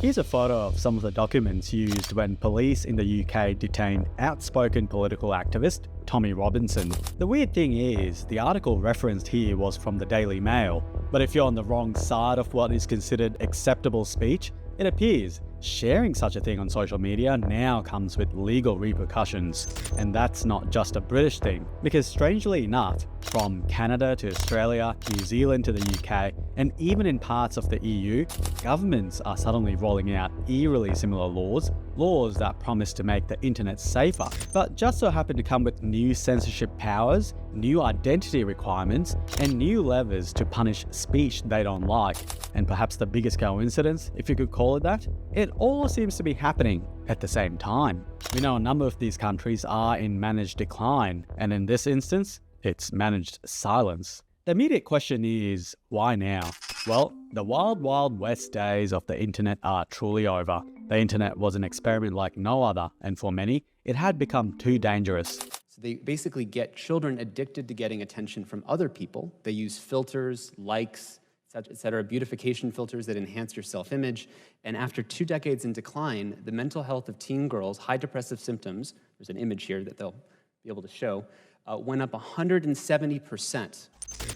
Here's a photo of some of the documents used when police in the UK detained outspoken political activist Tommy Robinson. The weird thing is, the article referenced here was from the Daily Mail, but if you're on the wrong side of what is considered acceptable speech, it appears sharing such a thing on social media now comes with legal repercussions. And that's not just a British thing, because strangely enough, from Canada to Australia, New Zealand to the UK, and even in parts of the EU, governments are suddenly rolling out eerily similar laws that promise to make the internet safer, but just so happen to come with new censorship powers, new identity requirements, and new levers to punish speech they don't like. And perhaps the biggest coincidence, if you could call it that, it all seems to be happening at the same time. We know a number of these countries are in managed decline, and in this instance, it's managed silence. The immediate question is, why now? Well, the wild west days of the internet are truly over. The internet was an experiment like no other, and for many, it had become too dangerous. So they basically get children addicted to getting attention from other people. They use filters, likes, etc., beautification filters that enhance your self-image. And after 2 decades in decline, the mental health of teen girls, high depressive symptoms, there's an image here that they'll be able to show, went up 170%.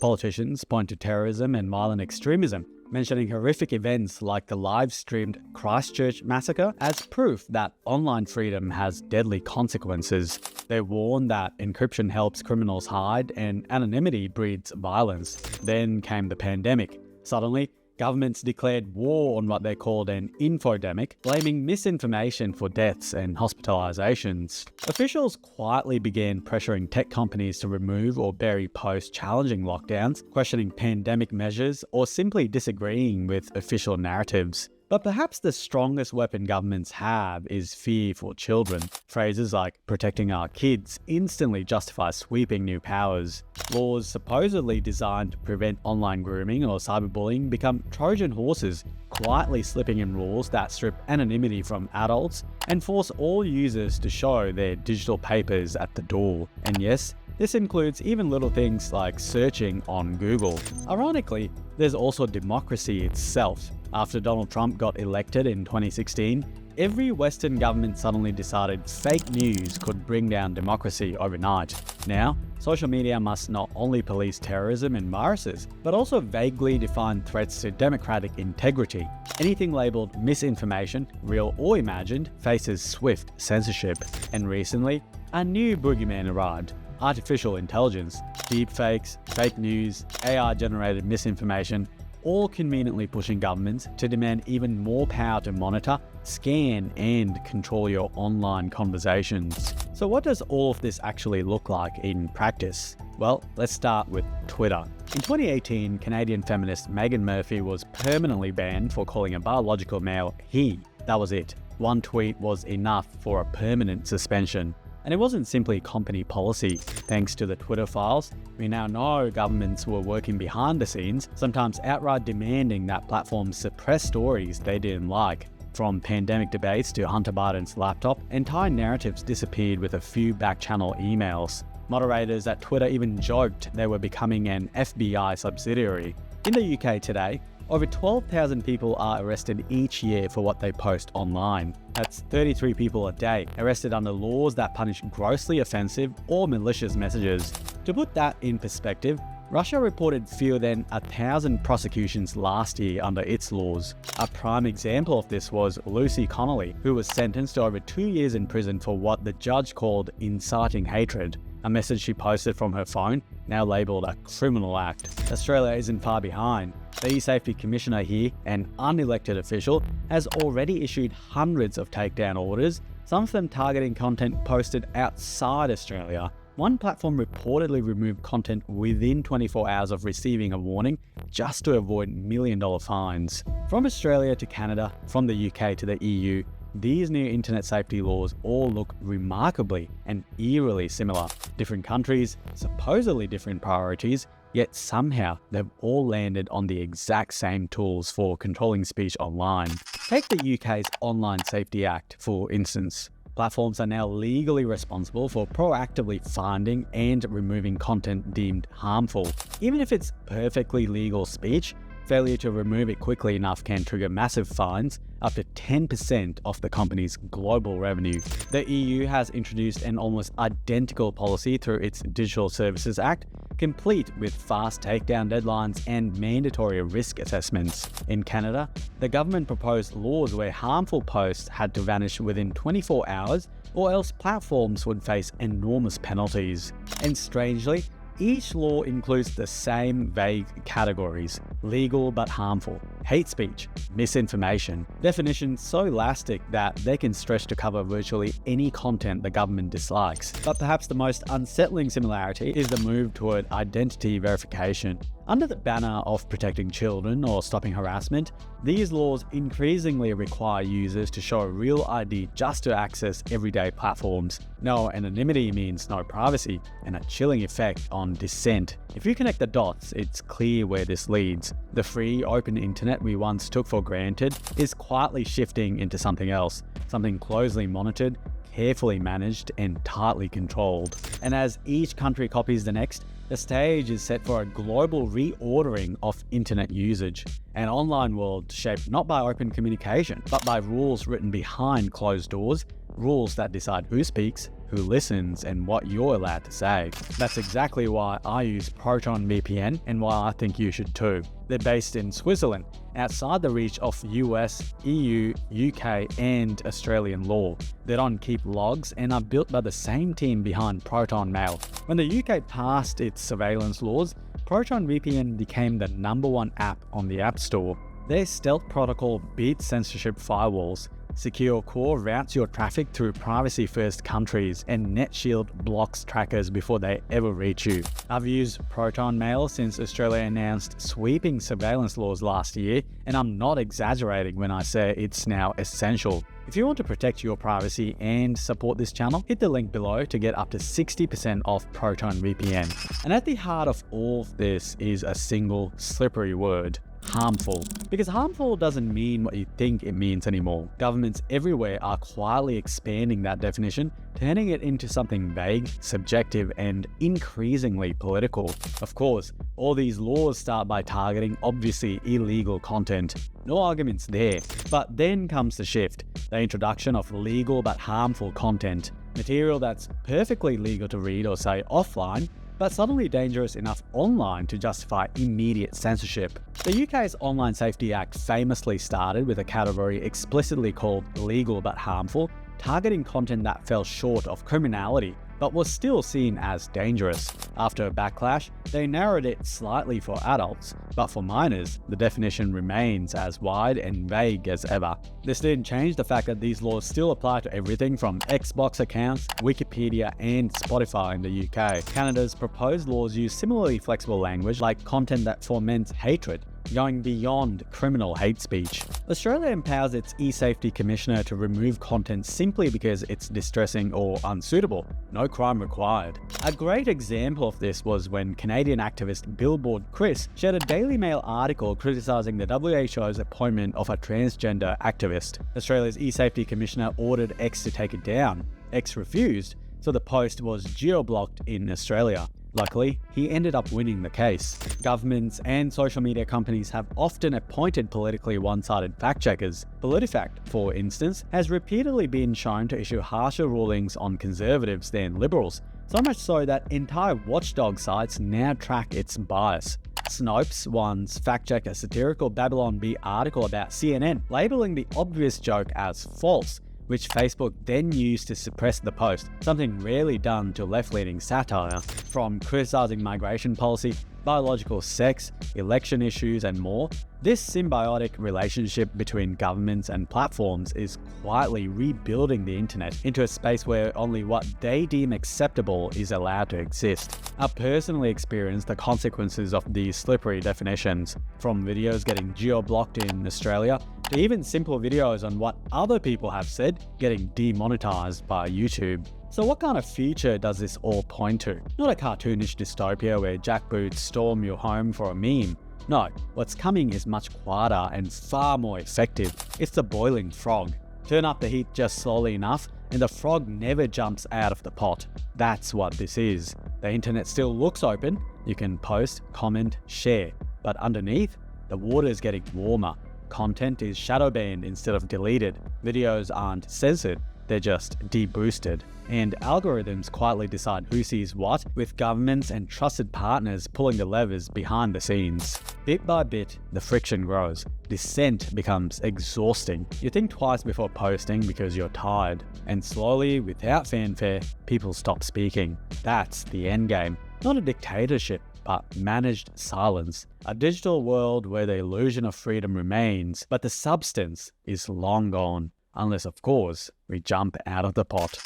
Politicians point to terrorism and violent extremism, mentioning horrific events like the live-streamed Christchurch massacre as proof that online freedom has deadly consequences. They warn that encryption helps criminals hide and anonymity breeds violence. Then came the pandemic. Suddenly, governments declared war on what they called an infodemic, blaming misinformation for deaths and hospitalizations. Officials quietly began pressuring tech companies to remove or bury posts challenging lockdowns, questioning pandemic measures, or simply disagreeing with official narratives. But perhaps the strongest weapon governments have is fear for children. Phrases like protecting our kids instantly justify sweeping new powers. Laws supposedly designed to prevent online grooming or cyberbullying become Trojan horses, quietly slipping in rules that strip anonymity from adults and force all users to show their digital papers at the door. And yes, this includes even little things like searching on Google. Ironically, there's also democracy itself. After Donald Trump got elected in 2016, every Western government suddenly decided fake news could bring down democracy overnight. Now, social media must not only police terrorism and viruses, but also vaguely define threats to democratic integrity. Anything labeled misinformation, real or imagined, faces swift censorship. And recently, a new boogeyman arrived. Artificial intelligence, deepfakes, fake news, AI-generated misinformation, all conveniently pushing governments to demand even more power to monitor, scan, and control your online conversations. So what does all of this actually look like in practice? Well, let's start with Twitter. In 2018, Canadian feminist Megan Murphy was permanently banned for calling a biological male he. That was it. One tweet was enough for a permanent suspension. And it wasn't simply company policy. Thanks to the Twitter files, we now know governments were working behind the scenes, sometimes outright demanding that platforms suppress stories they didn't like. From pandemic debates to Hunter Biden's laptop, entire narratives disappeared with a few back-channel emails. Moderators at Twitter even joked they were becoming an FBI subsidiary. In the UK today, over 12,000 people are arrested each year for what they post online. That's 33 people a day arrested under laws that punish grossly offensive or malicious messages. To put that in perspective, Russia reported fewer than 1,000 prosecutions last year under its laws. A prime example of this was Lucy Connolly, who was sentenced to over 2 years in prison for what the judge called inciting hatred, a message she posted from her phone, now labelled a criminal act. Australia isn't far behind. The E-Safety Commissioner here, an unelected official, has already issued hundreds of takedown orders, some of them targeting content posted outside Australia. One platform reportedly removed content within 24 hours of receiving a warning just to avoid million-dollar fines. From Australia to Canada, from the UK to the EU, these new internet safety laws all look remarkably and eerily similar. Different countries, supposedly different priorities, yet somehow they've all landed on the exact same tools for controlling speech online. Take the UK's Online Safety Act, for instance. Platforms are now legally responsible for proactively finding and removing content deemed harmful. Even if it's perfectly legal speech, failure to remove it quickly enough can trigger massive fines, up to 10% of the company's global revenue. The EU has introduced an almost identical policy through its Digital Services Act, complete with fast takedown deadlines and mandatory risk assessments. In Canada, the government proposed laws where harmful posts had to vanish within 24 hours, or else platforms would face enormous penalties. And strangely, each law includes the same vague categories: legal but harmful, hate speech, misinformation, definitions so elastic that they can stretch to cover virtually any content the government dislikes. But perhaps the most unsettling similarity is the move toward identity verification. Under the banner of protecting children or stopping harassment, these laws increasingly require users to show a real ID just to access everyday platforms. No anonymity means no privacy, and a chilling effect on dissent. If you connect the dots, it's clear where this leads. The free, open internet we once took for granted is quietly shifting into something else, something closely monitored, carefully managed, and tightly controlled. And as each country copies the next, the stage is set for a global reordering of internet usage, an online world shaped not by open communication, but by rules written behind closed doors, rules that decide who speaks, who listens, and what you're allowed to say. That's exactly why I use Proton VPN and why I think you should too. They're based in Switzerland, outside the reach of US, EU, UK, and Australian law. They don't keep logs and are built by the same team behind Proton Mail. When the UK passed its surveillance laws, Proton VPN became the #1 app on the App Store. Their stealth protocol beats censorship firewalls. Secure Core routes your traffic through privacy-first countries, and NetShield blocks trackers before they ever reach you. I've used Proton Mail since Australia announced sweeping surveillance laws last year, and I'm not exaggerating when I say it's now essential. If you want to protect your privacy and support this channel, hit the link below to get up to 60% off Proton VPN. And at the heart of all of this is a single slippery word: harmful. Because harmful doesn't mean what you think it means anymore. Governments everywhere are quietly expanding that definition, turning it into something vague, subjective, and increasingly political. Of course, all these laws start by targeting obviously illegal content. No arguments there. But then comes the shift, the introduction of legal but harmful content. Material that's perfectly legal to read or say offline, but suddenly dangerous enough online to justify immediate censorship. The UK's Online Safety Act famously started with a category explicitly called legal but harmful, targeting content that fell short of criminality but was still seen as dangerous. After a backlash, they narrowed it slightly for adults, but for minors, the definition remains as wide and vague as ever. This didn't change the fact that these laws still apply to everything from Xbox accounts, Wikipedia, and Spotify in the UK. Canada's proposed laws use similarly flexible language like content that foments hatred, going beyond criminal hate speech. Australia empowers its e-safety commissioner to remove content simply because it's distressing or unsuitable. No crime required. A great example of this was when Canadian activist Billboard Chris shared a Daily Mail article criticising the WHO's appointment of a transgender activist. Australia's e-safety commissioner ordered X to take it down. X refused, so the post was geo-blocked in Australia. Luckily, he ended up winning the case. Governments and social media companies have often appointed politically one-sided fact-checkers. PolitiFact, for instance, has repeatedly been shown to issue harsher rulings on conservatives than liberals, so much so that entire watchdog sites now track its bias. Snopes once fact-checked a satirical Babylon Bee article about CNN, labeling the obvious joke as false, which Facebook then used to suppress the post, something rarely done to left-leaning satire. From criticizing migration policy, biological sex, election issues, and more, this symbiotic relationship between governments and platforms is quietly rebuilding the internet into a space where only what they deem acceptable is allowed to exist. I've personally experienced the consequences of these slippery definitions, from videos getting geo-blocked in Australia to even simple videos on what other people have said getting demonetized by YouTube. So what kind of future does this all point to? Not a cartoonish dystopia where jackboots storm your home for a meme. No, what's coming is much quieter and far more effective. It's the boiling frog. Turn up the heat just slowly enough and the frog never jumps out of the pot. That's what this is. The internet still looks open. You can post, comment, share. But underneath, the water is getting warmer. Content is shadowbanned instead of deleted. Videos aren't censored, they're just deboosted. And algorithms quietly decide who sees what, with governments and trusted partners pulling the levers behind the scenes. Bit by bit, the friction grows. Dissent becomes exhausting. You think twice before posting because you're tired. And slowly, without fanfare, people stop speaking. That's the endgame. Not a dictatorship, but managed silence. A digital world where the illusion of freedom remains, but the substance is long gone. Unless, of course, we jump out of the pot.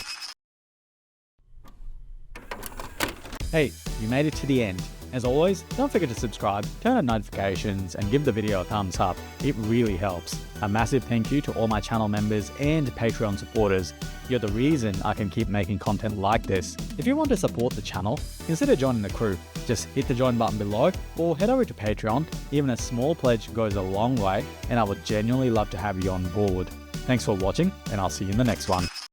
Hey, you made it to the end. As always, don't forget to subscribe, turn on notifications, and give the video a thumbs up. It really helps. A massive thank you to all my channel members and Patreon supporters. You're the reason I can keep making content like this. If you want to support the channel, consider joining the crew. Just hit the join button below or head over to Patreon. Even a small pledge goes a long way, and I would genuinely love to have you on board. Thanks for watching, and I'll see you in the next one.